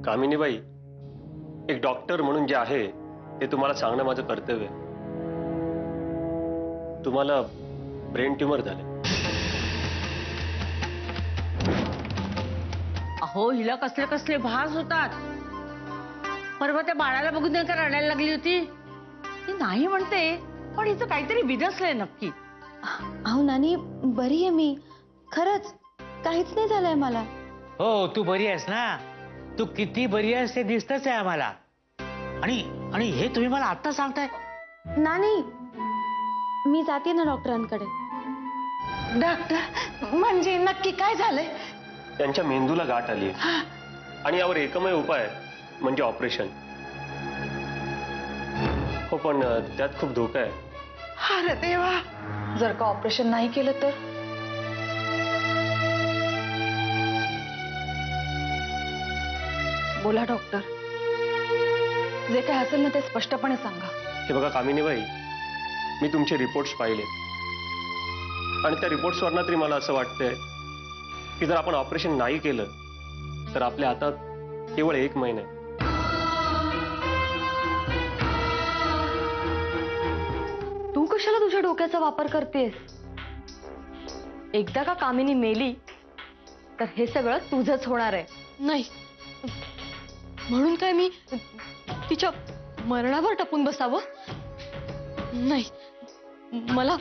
कामिनीबाई, एक डॉक्टर म्हणून जे आहे ते तुम्हाला सांगणं माझं कर्तव्य आहे. तुम्हाला ब्रेन ट्यूमर झाले. अहो, हिला कसले कसले भास होतात. परवा त्या बाळाला बघून नाही का रडायला लागली होती. ती नाही म्हणते, पण हिचं काहीतरी बिनसलंय नक्की. अहो नानी, बरी आहे मी. खरंच काहीच नाही झालंय मला. हो, तू बरी आहेस ना. तू किती बरी आहेस ते दिसतच आहे आम्हाला. आणि हे तुम्ही मला आता सांगताय? नानी, मी जाते ना डॉक्टरांकडे. डॉक्टर म्हणजे नक्की काय झालंय? त्यांच्या मेंदूला गाठ आली आहे आणि यावर एकमेव उपाय म्हणजे ऑपरेशन. हो, पण त्यात खूप धोका आहे. अरे देवा, जर का ऑपरेशन नाही केलं तर? बोला डॉक्टर, जे काय असेल ना ते स्पष्टपणे सांगा. हे बघा कामिनीबाई, मी तुमचे रिपोर्ट्स पाहिले आणि त्या रिपोर्ट्सवरनं तरी मला असं वाटतंय की जर आपण ऑपरेशन नाही केलं तर आपल्या हातात केवळ 1 महिना आहे. तू कशाला तुझ्या डोक्याचा वापर करतेस? एकदा का कामिनी मेली तर हे सगळं तुझंच होणार आहे. नाही, म्हणून काय मी तिच्या मरणावर टपून बसावं? नाही, मला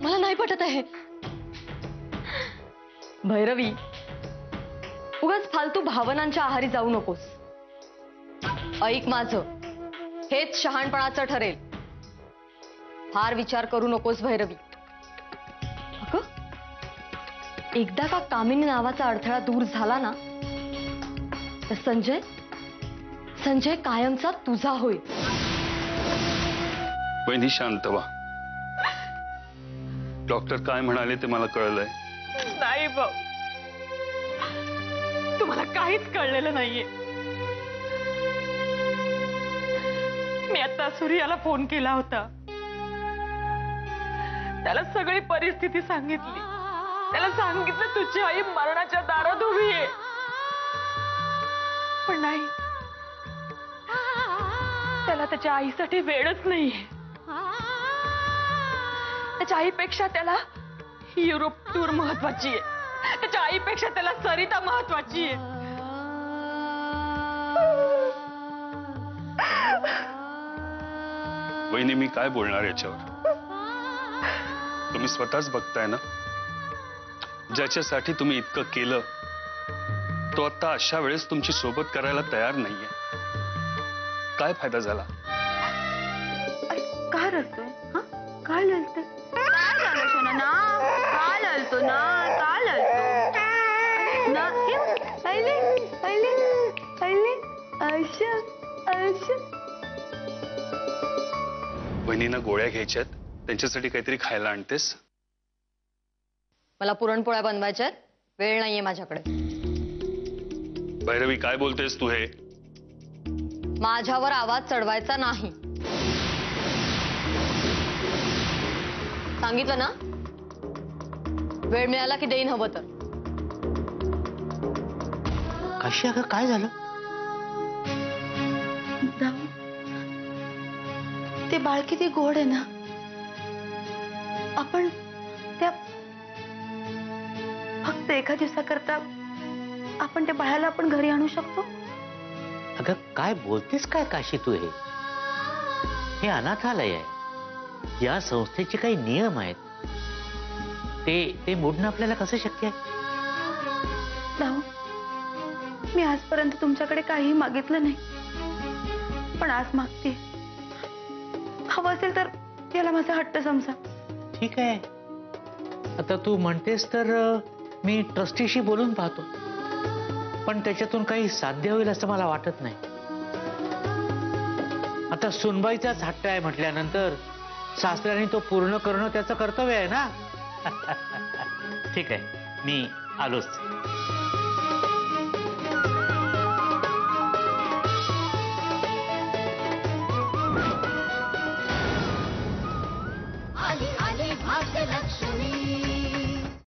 नाही पटत आहे. भैरवी, उगाच फालतू भावनांच्या आहारी जाऊ नकोस. ऐक माझं, हेच शहाणपणाचं ठरेल. फार विचार करू नकोस भैरवी. अगं, एकदा का कामिनी नावाचा अडथळा दूर झाला ना तर संजय कायमचा तुझा होईल. वहिनी शांत व्हा. डॉक्टर काय म्हणाले ते मला कळलंय. नाही भाऊ, तुम्हाला काहीच कळलेलं नाहीये. मी आता सूर्याला फोन केला होता. त्याला सगळी परिस्थिती सांगितली. त्याला सांगितलं तुझी आई मरणाच्या दारात उभी आहे. पण नाही, त्याला त्याच्या आईसाठी वेळच नाहीये. त्याच्या आईपेक्षा त्याला युरोप टूर महत्वाची आहे. त्याच्या आईपेक्षा त्याला सरिता महत्वाची आहे. वहिनी, मी काय बोलणार याच्यावर? तुम्ही स्वतःच बघताय ना, ज्याच्यासाठी तुम्ही इतकं केलं तो आता अशा वेळेस तुमची सोबत करायला तयार नाहीये. काय फायदा झाला? काय रडतोय? काय लढतोय? काय झालं सोना ना? काय लढतो ना? काय लढतो ना? पहिले बहिणींना गोळ्या घ्यायच्यात, त्यांच्यासाठी काहीतरी खायला आणतेस? मला पुरणपोळ्या बनवायच्यात, वेळ नाहीये माझ्याकडे. भैरवी, काय बोलतेस तू? हे माझ्यावर आवाज चढवायचा नाही, सांगितलं ना. वेळ मिळाला की देईन हवं तर. काशी, अगं काय झालं? ते बाळ किती गोड आहे ना. आपण त्या फक्त एका दिवसाकरता आपण त्या बाळाला आपण घरी आणू शकतो. अगं काय बोलतेस काय काशी तू? हे अनाथालय आहे. या संस्थेचे काही नियम आहेत, ते मोडणं आपल्याला कसं शक्य आहे? भाऊ, मी आजपर्यंत तुमच्याकडे काहीही मागितलं नाही, पण आज मागते. हवं असेल तर याला माझा हट्ट समजा. ठीक आहे, आता तू म्हणतेस तर मी ट्रस्टीशी बोलून पाहतो, पण त्याच्यातून काही साध्य होईल असं मला वाटत नाही. आता सुनबाईचाच हट्ट आहे म्हटल्यानंतर सासऱ्याने तो पूर्ण करणं त्याचं कर्तव्य आहे ना. ठीक आहे, मी आलोच.